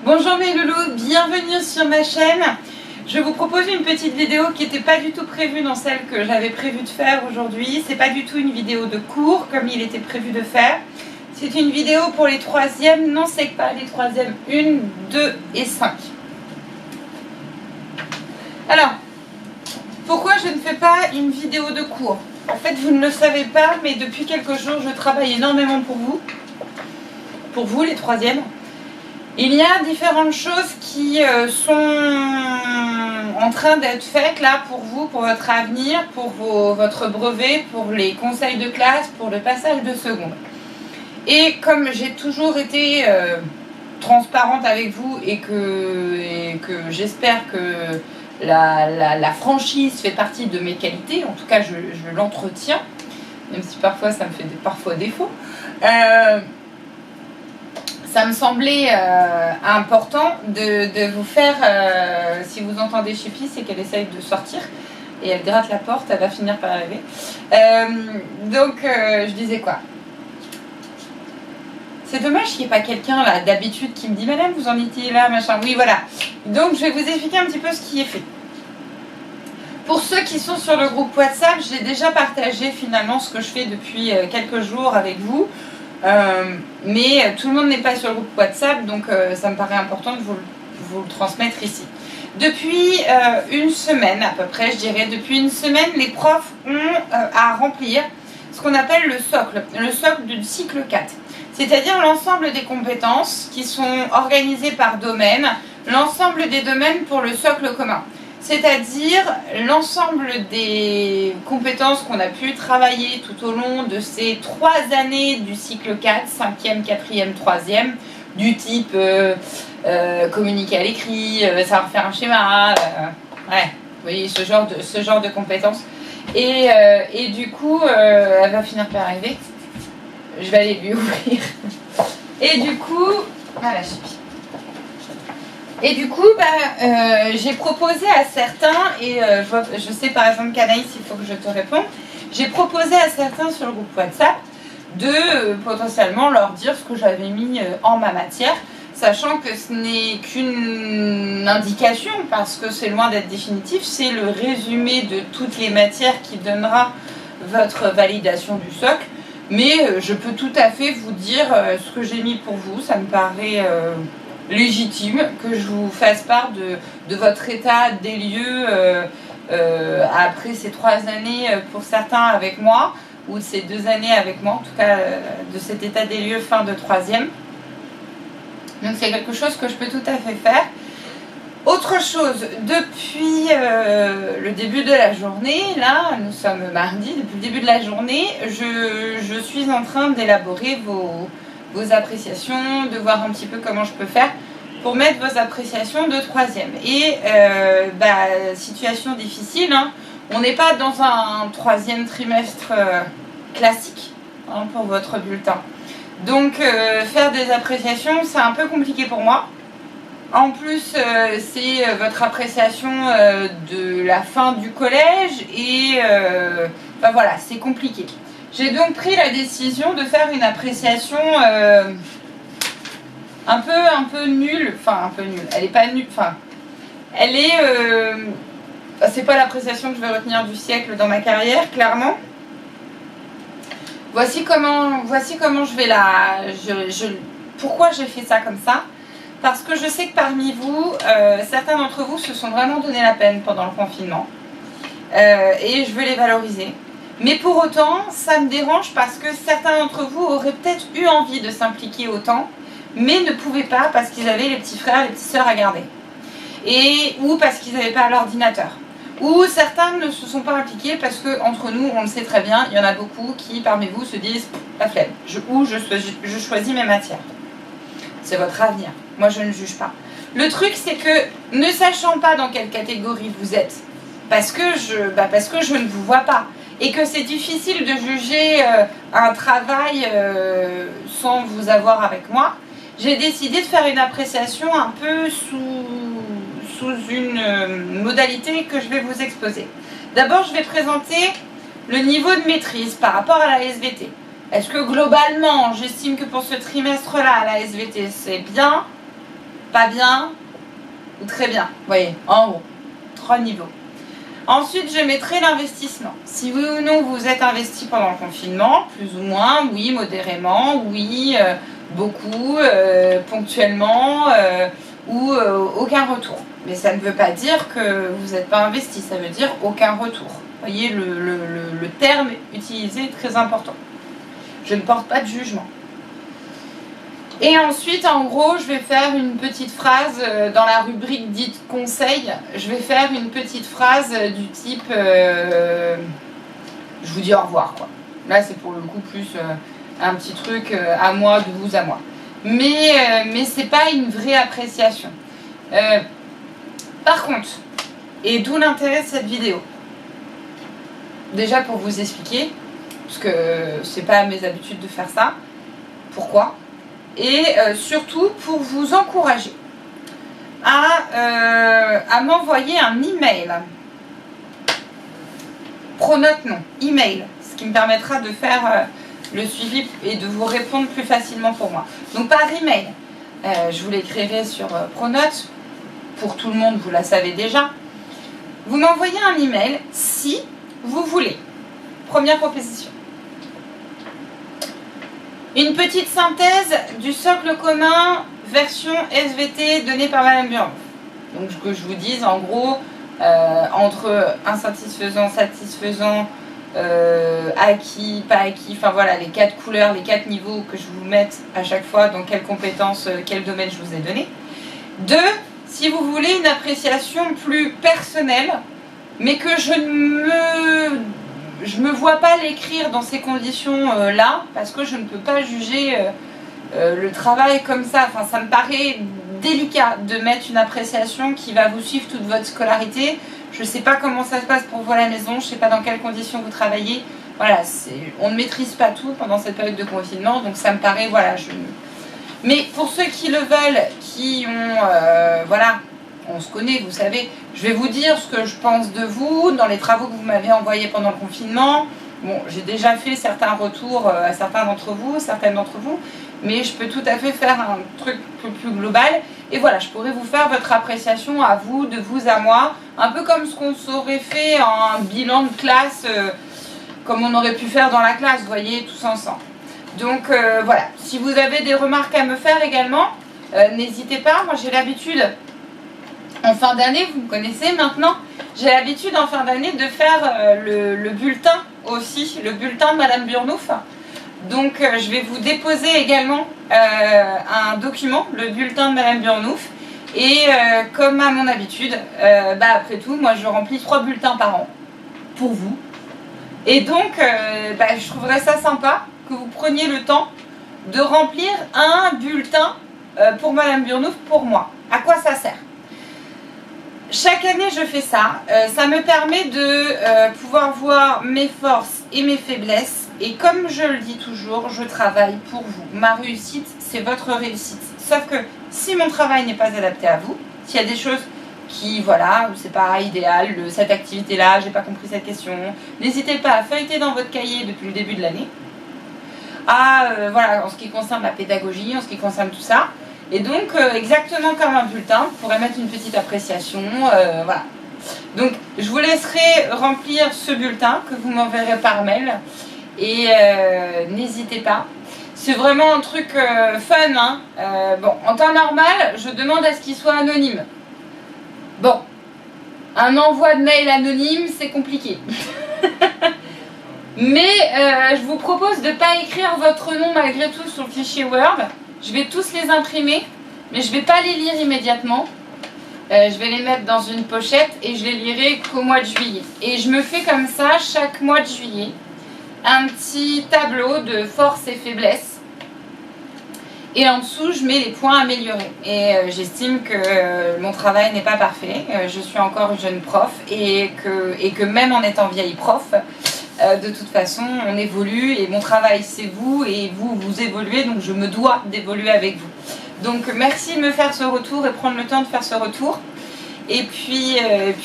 Bonjour mes loulous, bienvenue sur ma chaîne. Je vous propose une petite vidéo qui n'était pas du tout prévue dans celle que j'avais prévu de faire aujourd'hui. C'est pas du tout une vidéo de cours comme il était prévu de faire. C'est une vidéo pour les troisièmes, non c'est pas les troisièmes 1, 2 et 5. Alors, pourquoi je ne fais pas une vidéo de cours? En fait, vous ne le savez pas, mais depuis quelques jours, je travaille énormément pour vous les troisièmes. Il y a différentes choses qui sont en train d'être faites là pour vous, pour votre avenir, pour votre brevet, pour les conseils de classe, pour le passage de seconde. Et comme j'ai toujours été transparente avec vous et que j'espère que la franchise fait partie de mes qualités, en tout cas je l'entretiens, même si parfois ça me fait parfois défaut, ça me semblait important de vous faire, si vous entendez Chippy, c'est qu'elle essaye de sortir et elle gratte la porte, elle va finir par arriver. Je disais quoi? C'est dommage qu'il n'y ait pas quelqu'un là d'habitude qui me dit madame vous en étiez là, machin. Oui voilà. Donc je vais vous expliquer un petit peu ce qui est fait. Pour ceux qui sont sur le groupe WhatsApp, j'ai déjà partagé finalement ce que je fais depuis quelques jours avec vous. Mais tout le monde n'est pas sur le groupe WhatsApp, donc ça me paraît important de vous le transmettre ici. Depuis une semaine à peu près, je dirais, depuis une semaine, les profs ont à remplir ce qu'on appelle le socle du cycle 4. C'est-à-dire l'ensemble des compétences qui sont organisées par domaine, l'ensemble des domaines pour le socle commun. C'est-à-dire l'ensemble des compétences qu'on a pu travailler tout au long de ces 3 années du cycle 4, 5e, 4e, 3e, du type communiquer à l'écrit, savoir faire un schéma, ouais, vous voyez, ce genre de compétences. Et du coup, elle va finir par arriver. Je vais aller lui ouvrir. Et du coup, voilà, j'ai proposé à certains, et je sais par exemple qu'Anaïs, il faut que je te réponde, j'ai proposé à certains sur le groupe WhatsApp de potentiellement leur dire ce que j'avais mis en ma matière, sachant que ce n'est qu'une indication, parce que c'est loin d'être définitif, c'est le résumé de toutes les matières qui donnera votre validation du socle, mais je peux tout à fait vous dire ce que j'ai mis pour vous, ça me paraît légitime que je vous fasse part de votre état des lieux après ces 3 années pour certains avec moi, ou ces 2 années avec moi, en tout cas de cet état des lieux fin de 3e. Donc c'est quelque chose que je peux tout à fait faire. Autre chose, depuis le début de la journée, là nous sommes mardi, depuis le début de la journée, je suis en train d'élaborer vos appréciations, de voir un petit peu comment je peux faire pour mettre vos appréciations de 3e. Et situation difficile, hein, on n'est pas dans un 3e trimestre classique hein, pour votre bulletin. Donc faire des appréciations, c'est un peu compliqué pour moi. En plus, c'est votre appréciation de la fin du collège et voilà, c'est compliqué. J'ai donc pris la décision de faire une appréciation un peu nulle, enfin un peu nulle, elle est pas nulle, enfin elle est, c'est pas l'appréciation que je vais retenir du siècle dans ma carrière, clairement. Voici comment je vais pourquoi j'ai fait ça comme ça. Parce que je sais que parmi vous, certains d'entre vous se sont vraiment donné la peine pendant le confinement. Et je veux les valoriser. Mais pour autant, ça me dérange parce que certains d'entre vous auraient peut-être eu envie de s'impliquer autant, mais ne pouvaient pas parce qu'ils avaient les petits frères, les petites sœurs à garder. Ou parce qu'ils n'avaient pas l'ordinateur. Ou certains ne se sont pas impliqués parce que, entre nous, on le sait très bien, il y en a beaucoup qui, parmi vous, se disent « la flemme » ou « je choisis mes matières ». C'est votre avenir. Moi, je ne juge pas. Le truc, c'est que, ne sachant pas dans quelle catégorie vous êtes, parce que je ne vous vois pas, et que c'est difficile de juger un travail sans vous avoir avec moi, j'ai décidé de faire une appréciation un peu sous une modalité que je vais vous exposer. D'abord, je vais présenter le niveau de maîtrise par rapport à la SVT. Est-ce que globalement, j'estime que pour ce trimestre-là, la SVT, c'est bien? pas bien ou très bien. Vous voyez, en gros, 3 niveaux. Ensuite, je mettrai l'investissement. Si oui ou non vous êtes investi pendant le confinement, plus ou moins, oui, modérément, oui, beaucoup, ponctuellement, ou aucun retour. Mais ça ne veut pas dire que vous n'êtes pas investi, ça veut dire aucun retour. Vous voyez, le terme utilisé est très important. Je ne porte pas de jugement. Et ensuite, en gros, je vais faire une petite phrase dans la rubrique dite conseil. Je vais faire une petite phrase du type je vous dis au revoir, quoi. Là, c'est pour le coup plus un petit truc à moi, de vous à moi. Mais c'est pas une vraie appréciation. Par contre, et d'où l'intérêt de cette vidéo. Déjà pour vous expliquer, parce que c'est pas mes habitudes de faire ça. Pourquoi ? Et surtout pour vous encourager à m'envoyer un email. Pronote non, email, ce qui me permettra de faire le suivi et de vous répondre plus facilement pour moi. Donc par email, je vous l'écrirai sur Pronote, pour tout le monde, vous la savez déjà. Vous m'envoyez un email si vous voulez. Première proposition. Une petite synthèse du socle commun version SVT donnée par Madame Burnouf. Donc que je vous dise en gros entre insatisfaisant, satisfaisant, acquis, pas acquis, enfin voilà les 4 couleurs, les 4 niveaux que je vous mette à chaque fois dans quelles compétences, quel domaine je vous ai donné. 2, si vous voulez une appréciation plus personnelle, mais que je me vois pas l'écrire dans ces conditions-là, parce que je ne peux pas juger le travail comme ça. Enfin, ça me paraît délicat de mettre une appréciation qui va vous suivre toute votre scolarité. Je ne sais pas comment ça se passe pour vous à la maison, je ne sais pas dans quelles conditions vous travaillez. Voilà, on ne maîtrise pas tout pendant cette période de confinement, donc ça me paraît, voilà. Mais pour ceux qui le veulent, qui ont, voilà, on se connaît, vous savez, je vais vous dire ce que je pense de vous dans les travaux que vous m'avez envoyés pendant le confinement. Bon, j'ai déjà fait certains retours à certains d'entre vous, certaines d'entre vous, mais je peux tout à fait faire un truc plus global. Et voilà, je pourrais vous faire votre appréciation à vous, de vous à moi, un peu comme ce qu'on aurait fait en bilan de classe, comme on aurait pu faire dans la classe, vous voyez, tous ensemble. Donc voilà, si vous avez des remarques à me faire également, n'hésitez pas. Moi j'ai l'habitude, en fin d'année, vous me connaissez maintenant, j'ai l'habitude en fin d'année de faire le bulletin aussi, le bulletin de Madame Burnouf. Donc je vais vous déposer également un document, le bulletin de Madame Burnouf. Et comme à mon habitude, après tout, moi je remplis 3 bulletins par an pour vous. Et donc je trouverais ça sympa que vous preniez le temps de remplir un bulletin pour Madame Burnouf, pour moi. À quoi ça sert ? Chaque année je fais ça, ça me permet de pouvoir voir mes forces et mes faiblesses. Et comme je le dis toujours, je travaille pour vous. Ma réussite, c'est votre réussite. Sauf que si mon travail n'est pas adapté à vous, s'il y a des choses qui, voilà, c'est pas idéal, cette activité-là, j'ai pas compris cette question, n'hésitez pas à feuilleter dans votre cahier depuis le début de l'année. Voilà, en ce qui concerne la pédagogie, en ce qui concerne tout ça. Et donc, exactement comme un bulletin, vous pourrez mettre une petite appréciation, voilà. Donc, je vous laisserai remplir ce bulletin que vous m'enverrez par mail. Et n'hésitez pas. C'est vraiment un truc fun, hein. Bon, en temps normal, je demande à ce qu'il soit anonyme. Bon, un envoi de mail anonyme, c'est compliqué. Mais je vous propose de ne pas écrire votre nom malgré tout sur le fichier Word. Je vais tous les imprimer, mais je ne vais pas les lire immédiatement. Je vais les mettre dans une pochette et je les lirai qu'au mois de juillet. Et je me fais comme ça chaque mois de juillet un petit tableau de forces et faiblesses. Et en dessous, je mets les points améliorés. Et j'estime que mon travail n'est pas parfait. Je suis encore une jeune prof et que même en étant vieille prof, de toute façon, on évolue et mon travail, c'est vous et vous évoluez. Donc, je me dois d'évoluer avec vous. Donc, merci de me faire ce retour et prendre le temps de faire ce retour. Et puis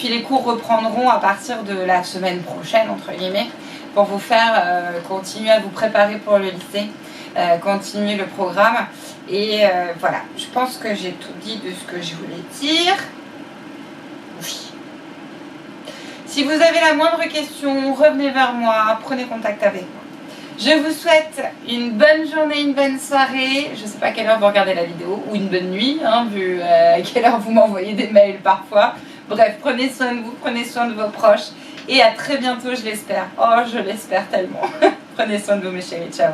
les cours reprendront à partir de la semaine prochaine, entre guillemets, pour vous faire continuer à vous préparer pour le lycée. continuer le programme. Et voilà, je pense que j'ai tout dit de ce que je voulais dire. Oui. Si vous avez la moindre question, revenez vers moi, prenez contact avec moi. Je vous souhaite une bonne journée, une bonne soirée. Je ne sais pas à quelle heure vous regardez la vidéo, ou une bonne nuit, hein, vu à quelle heure vous m'envoyez des mails parfois. Bref, prenez soin de vous, prenez soin de vos proches. Et à très bientôt, je l'espère. Oh, je l'espère tellement. Prenez soin de vous, mes chéris. Ciao.